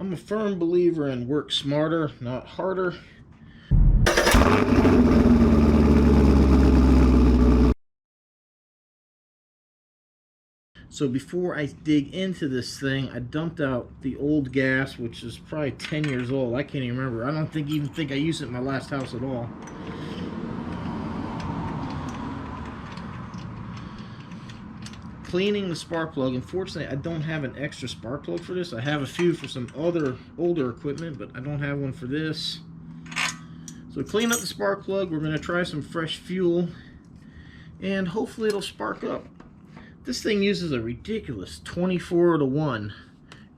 I'm a firm believer in work smarter, not harder. So before I dig into this thing, I dumped out the old gas, which is probably 10 years old. I can't even remember. I don't even think I used it in my last house at all. Cleaning the spark plug. Unfortunately, I don't have an extra spark plug for this. I have a few for some other older equipment, but I don't have one for this. So clean up the spark plug. We're going to try some fresh fuel, and hopefully it'll spark up. This thing uses a ridiculous 24:1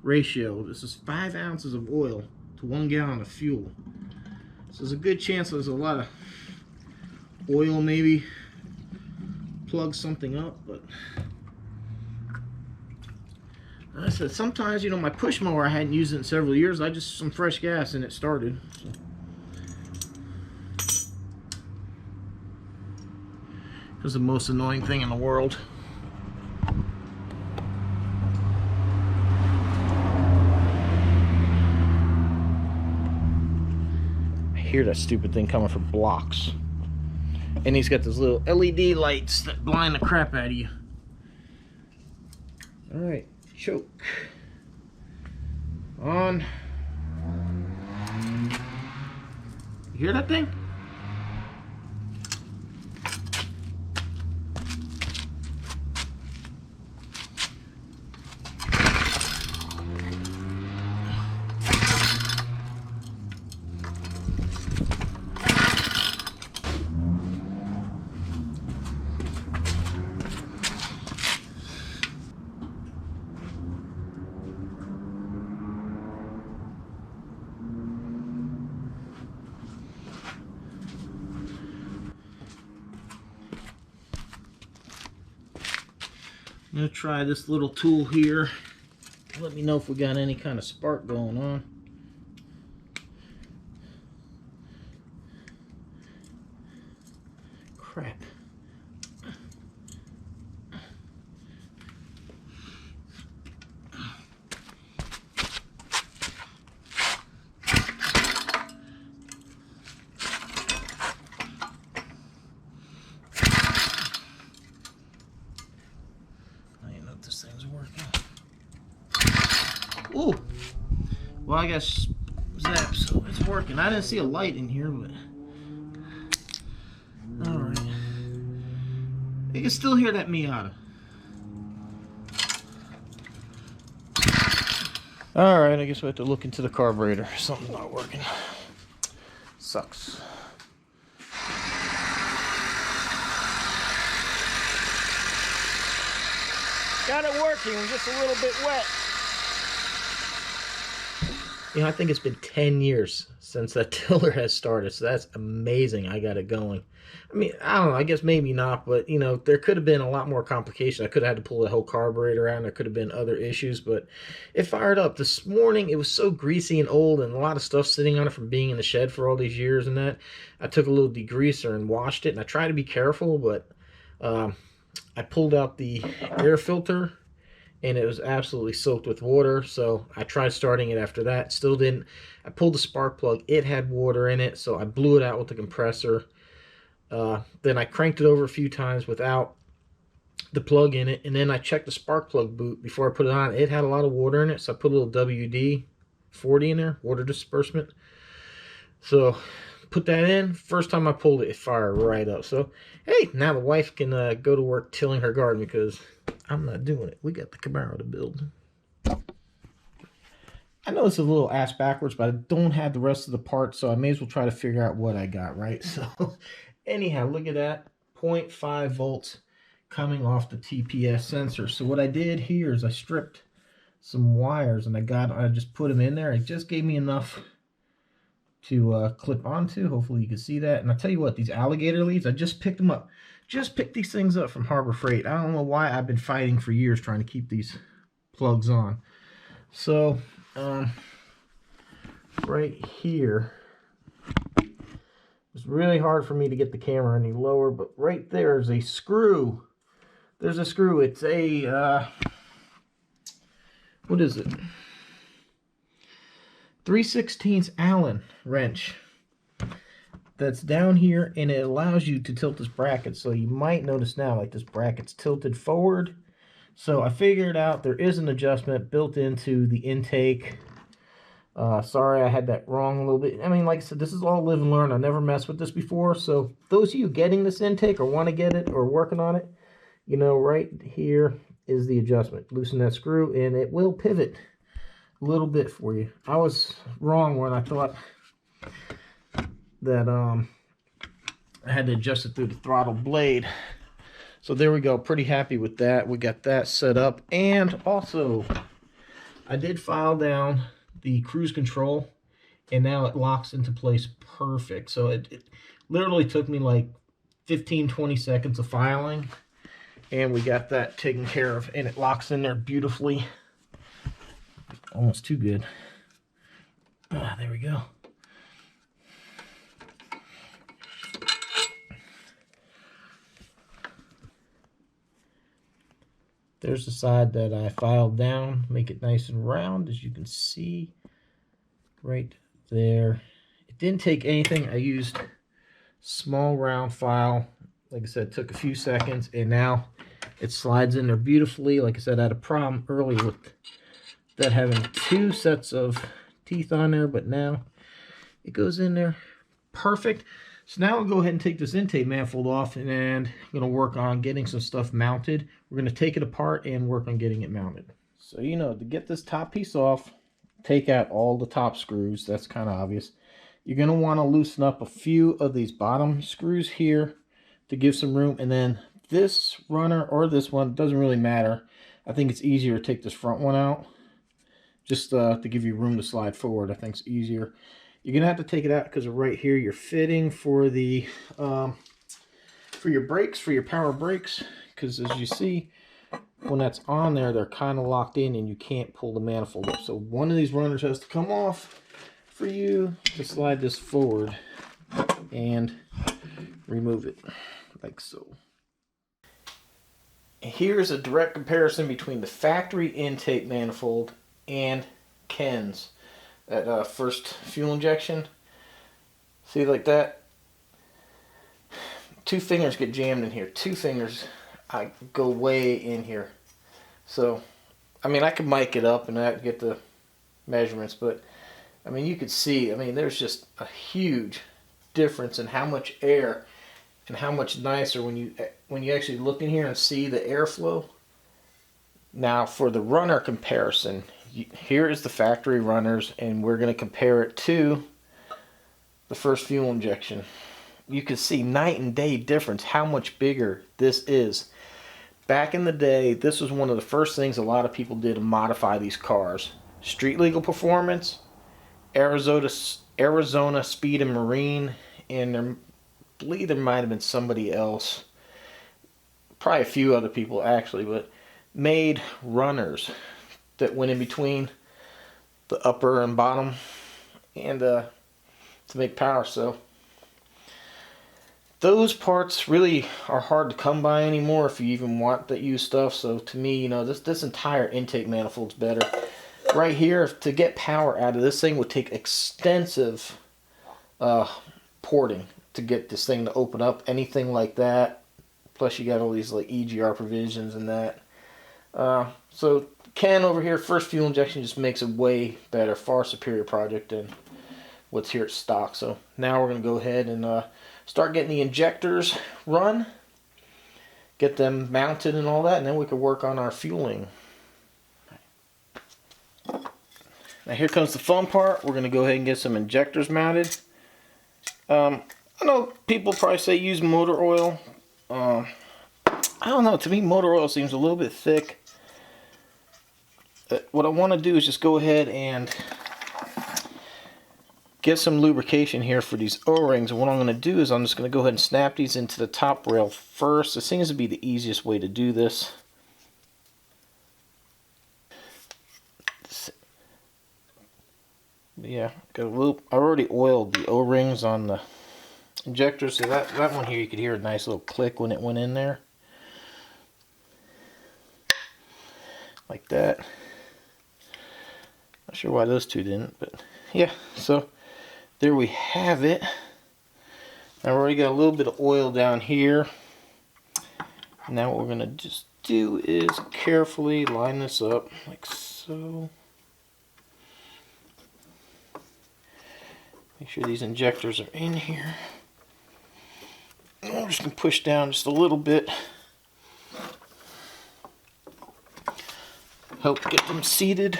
ratio. This is 5 ounces of oil to 1 gallon of fuel. So there's a good chance there's a lot of oil maybe plug something up, but I said sometimes, you know, my push mower, I hadn't used it in several years. I just some fresh gas and it started. So. This is the most annoying thing in the world. I hear that stupid thing coming from blocks. And he's got those little LED lights that blind the crap out of you. Alright, choke. On. You hear that thing? I'm going to try this little tool here. Let me know if we got any kind of spark going on. Crap. This thing's working. Ooh! Well, I got zapped, so it's working. I didn't see a light in here, but alright. You can still hear that Miata. Alright, I guess we have to look into the carburetor. Something's not working. Sucks. Got it working, just a little bit wet. You know, I think it's been 10 years since that tiller has started, so that's amazing. I got it going. I mean, I don't know, I guess maybe not, but, you know, there could have been a lot more complication. I could have had to pull the whole carburetor out, and there could have been other issues, but it fired up. This morning, it was so greasy and old, and a lot of stuff sitting on it from being in the shed for all these years and that. I took a little degreaser and washed it, and I tried to be careful, but I pulled out the air filter and it was absolutely soaked with water, so I tried starting it after that. Still didn't. I pulled the spark plug. It had water in it, so I blew it out with the compressor. Then I cranked it over a few times without the plug in it, and then I checked the spark plug boot before I put it on. It had a lot of water in it, so I put a little WD-40 in there, water disbursement. So put that in. First time I pulled it, it fired right up. So hey, now the wife can go to work tilling her garden because I'm not doing it. We got the Camaro to build. I know it's a little ass backwards, but I don't have the rest of the parts, so I may as well try to figure out what I got, right? So anyhow, look at that. 0.5 volts coming off the TPS sensor. So what I did here is I stripped some wires and I just put them in there. It just gave me enough to clip onto. Hopefully you can see that. And I'll tell you what, these alligator leads, I just picked them up. Just picked these things up from Harbor Freight. I don't know why I've been fighting for years trying to keep these plugs on. So right here, it's really hard for me to get the camera any lower, but right there is a screw. There's a screw. It's a what is it? 3/16 Allen wrench that's down here, and it allows you to tilt this bracket. So you might notice now, like, this bracket's tilted forward. So I figured out there is an adjustment built into the intake. Sorry I had that wrong a little bit. I mean, like I said, this is all live and learn. I never messed with this before. So those of you getting this intake or want to get it or working on it, you know, right here is the adjustment. Loosen that screw and it will pivot a little bit for you. I was wrong when I thought that I had to adjust it through the throttle blade. So there we go. Pretty happy with that. We got that set up. And also, I did file down the cruise control, and now it locks into place perfect. So it literally took me like 15-20 seconds of filing, and we got that taken care of, and it locks in there beautifully. Almost too good. There we go. There's the side that I filed down, make it nice and round, as you can see right there. It didn't take anything. I used small round file. Like I said, it took a few seconds, and now it slides in there beautifully. Like I said, I had a problem earlier with that having 2 sets of teeth on there, but now it goes in there perfect. So now we'll go ahead and take this intake manifold off, and I'm going to work on getting some stuff mounted. We're going to take it apart and work on getting it mounted. So, you know, to get this top piece off, take out all the top screws. That's kind of obvious. You're going to want to loosen up a few of these bottom screws here to give some room. And then this runner or this one, doesn't really matter. I think it's easier to take this front one out just to give you room to slide forward. I think it's easier. You're gonna have to take it out because right here you're fitting for the for your brakes, for your power brakes, because as you see, when that's on there, they're kind of locked in and you can't pull the manifold up. So one of these runners has to come off for you to slide this forward and remove it like so. Here's a direct comparison between the factory intake manifold and Ken's. That first fuel injection, see, like that, 2 fingers get jammed in here. 2 fingers, I go way in here. So, I mean, I could mic it up and I get the measurements, but I mean, you could see, I mean, there's just a huge difference in how much air and how much nicer when you actually look in here and see the airflow. Now, for the runner comparison, here is the factory runners, and we're going to compare it to the first fuel injection. You can see night and day difference how much bigger this is. Back in the day, this was one of the first things a lot of people did to modify these cars. Street Legal Performance, Arizona Speed and Marine, and I believe there might have been somebody else, probably a few other people actually, but made runners that went in between the upper and bottom, and to make power. So those parts really are hard to come by anymore if you even want that used stuff. So to me, you know, this entire intake manifold's better. Right here, to get power out of this thing would take extensive porting to get this thing to open up, anything like that. Plus you got all these like EGR provisions and that. So Ken over here, first fuel injection, just makes a way better, far superior project than what's here at stock. So now we're going to go ahead and start getting the injectors run, get them mounted and all that, and then we can work on our fueling. Now here comes the fun part. We're going to go ahead and get some injectors mounted. I know people probably say use motor oil. I don't know, to me motor oil seems a little bit thick. What I want to do is just go ahead and get some lubrication here for these O-rings, and what I'm going to do is I'm just going to go ahead and snap these into the top rail first. This seems to be the easiest way to do this. Yeah, got a little, I already oiled the O-rings on the injector, so that one here you could hear a nice little click when it went in there. Like that. Not sure why those two didn't, but yeah, so there we have it. Now we already got a little bit of oil down here. Now what we're going to just do is carefully line this up like so. Make sure these injectors are in here. And we're just going to push down just a little bit. Help get them seated.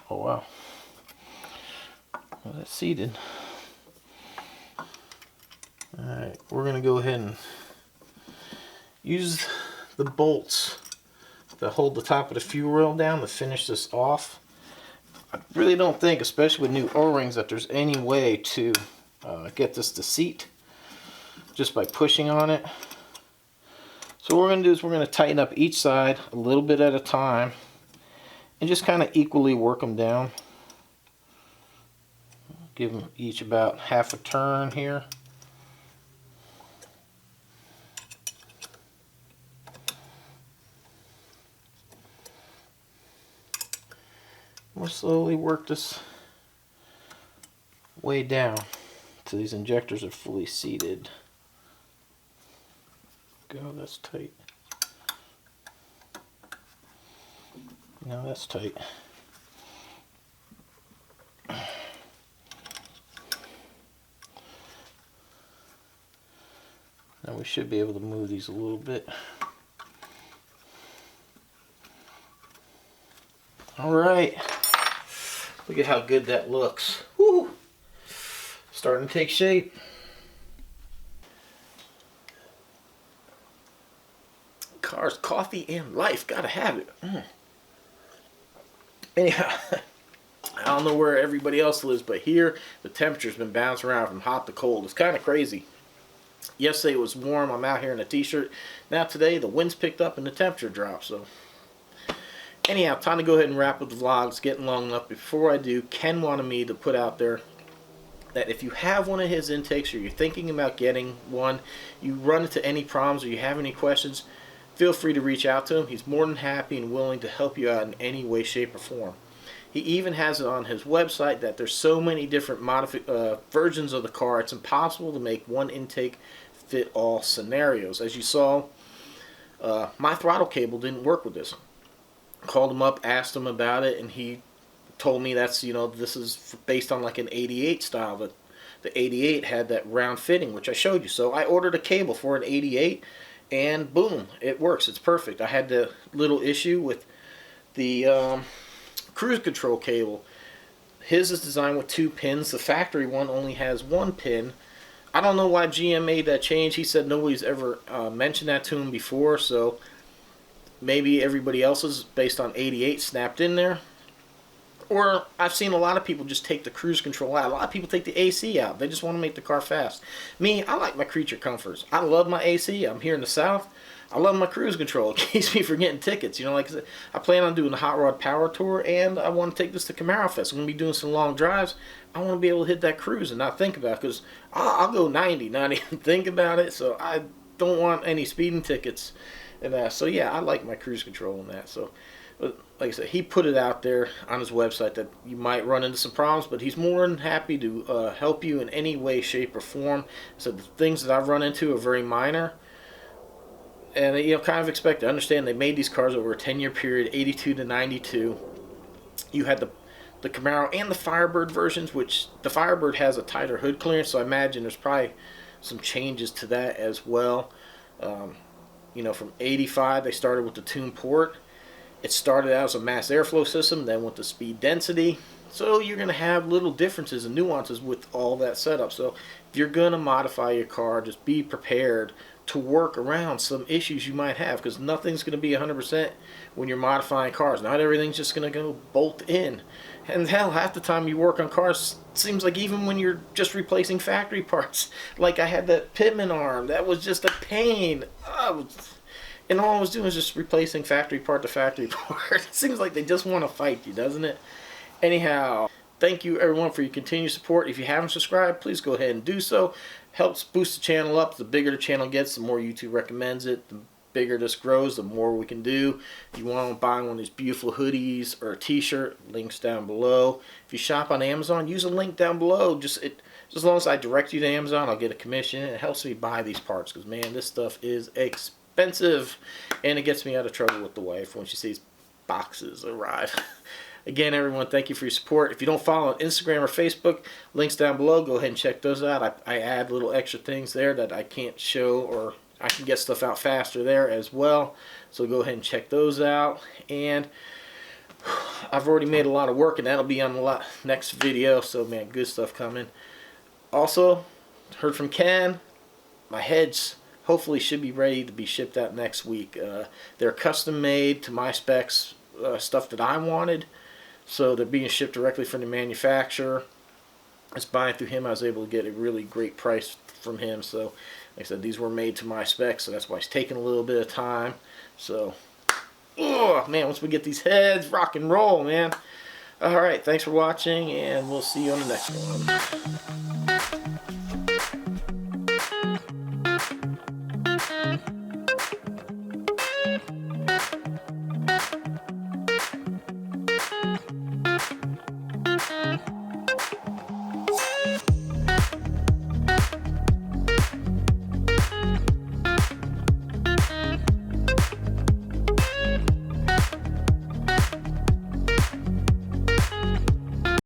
Oh wow. Well, that's seated. Alright, we're going to go ahead and use the bolts that hold the top of the fuel rail down to finish this off. I really don't think, especially with new O-rings, that there's any way to get this to seat just by pushing on it. So what we're going to do is we're going to tighten up each side a little bit at a time and just kind of equally work them down. Give them each about half a turn here. We'll slowly work this way down till these injectors are fully seated. Go, that's tight. No, that's tight. Now we should be able to move these a little bit. Alright. Look at how good that looks. Woo! Starting to take shape. Cars, coffee, and life. Gotta have it. Anyhow, I don't know where everybody else lives, but here the temperature's been bouncing around from hot to cold. It's kind of crazy. Yesterday it was warm. I'm out here in a t-shirt. Now today the wind's picked up and the temperature dropped. So anyhow, time to go ahead and wrap up the vlog. It's getting long enough. Before I do, Ken wanted me to put out there that if you have one of his intakes or you're thinking about getting one, you run into any problems or you have any questions, feel free to reach out to him. He's more than happy and willing to help you out in any way, shape, or form. He even has it on his website that there's so many different versions of the car, it's impossible to make one intake fit all scenarios. As you saw, my throttle cable didn't work with this. Called him up, asked him about it, and he told me that's, you know, this is based on like an 88 style. That the 88 had that round fitting, which I showed you. So I ordered a cable for an 88, and boom, it works. It's perfect. I had the little issue with the cruise control cable. His is designed with 2 pins. The factory one only has 1 pin. I don't know why GM made that change. He said nobody's ever mentioned that to him before, so maybe everybody else's based on 88 snapped in there. Or I've seen a lot of people just take the cruise control out. A lot of people take the AC out. They just want to make the car fast. Me, I like my creature comforts. I love my AC. I'm here in the South. I love my cruise control. It keeps me from getting tickets. You know, like I said, I plan on doing the Hot Rod Power Tour, and I want to take this to Camaro Fest. I'm going to be doing some long drives. I want to be able to hit that cruise and not think about it, because I'll go 90, not even think about it. So I don't want any speeding tickets. And so yeah, I like my cruise control and that. So, but like I said, he put it out there on his website that you might run into some problems, but he's more than happy to help you in any way, shape, or form. So the things that I've run into are very minor. And you know, kind of expect to understand they made these cars over a 10-year period, 82 to 92. You had the Camaro and the Firebird versions, which the Firebird has a tighter hood clearance, so I imagine there's probably some changes to that as well. You know, from 85 they started with the tune port. It started out as a mass airflow system, then with the speed density. So you're going to have little differences and nuances with all that setup. So if you're going to modify your car, just be prepared to work around some issues you might have, because nothing's going to be 100% when you're modifying cars. Not everything's just going to go bolt in. And hell, half the time you work on cars, seems like even when you're just replacing factory parts, like I had that pitman arm, that was just a pain. And all I was doing was just replacing factory part to factory part. It seems like they just want to fight you, doesn't it? Anyhow, thank you everyone for your continued support. If you haven't subscribed, please go ahead and do so. Helps boost the channel up. The bigger the channel gets, the more YouTube recommends it. The bigger this grows, the more we can do. If you want to buy one of these beautiful hoodies or a t-shirt, links down below. If you shop on Amazon, use a link down below. Just as long as I direct you to Amazon, I'll get a commission. It helps me buy these parts because, man, this stuff is expensive. And it gets me out of trouble with the wife when she sees boxes arrive. Again, everyone, thank you for your support. If you don't follow on Instagram or Facebook, links down below. Go ahead and check those out. I add little extra things there that I can't show, or I can get stuff out faster there as well. So go ahead and check those out. And I've already made a lot of work, and that'll be on the next video. So, man, good stuff coming. Also, heard from Ken. My heads hopefully should be ready to be shipped out next week. They're custom made to my specs, stuff that I wanted. So they're being shipped directly from the manufacturer. It's buying through him. I was able to get a really great price from him. So, like I said, these were made to my specs, so that's why it's taking a little bit of time. So, oh man, once we get these heads, rock and roll, man. All right, thanks for watching, and we'll see you on the next one.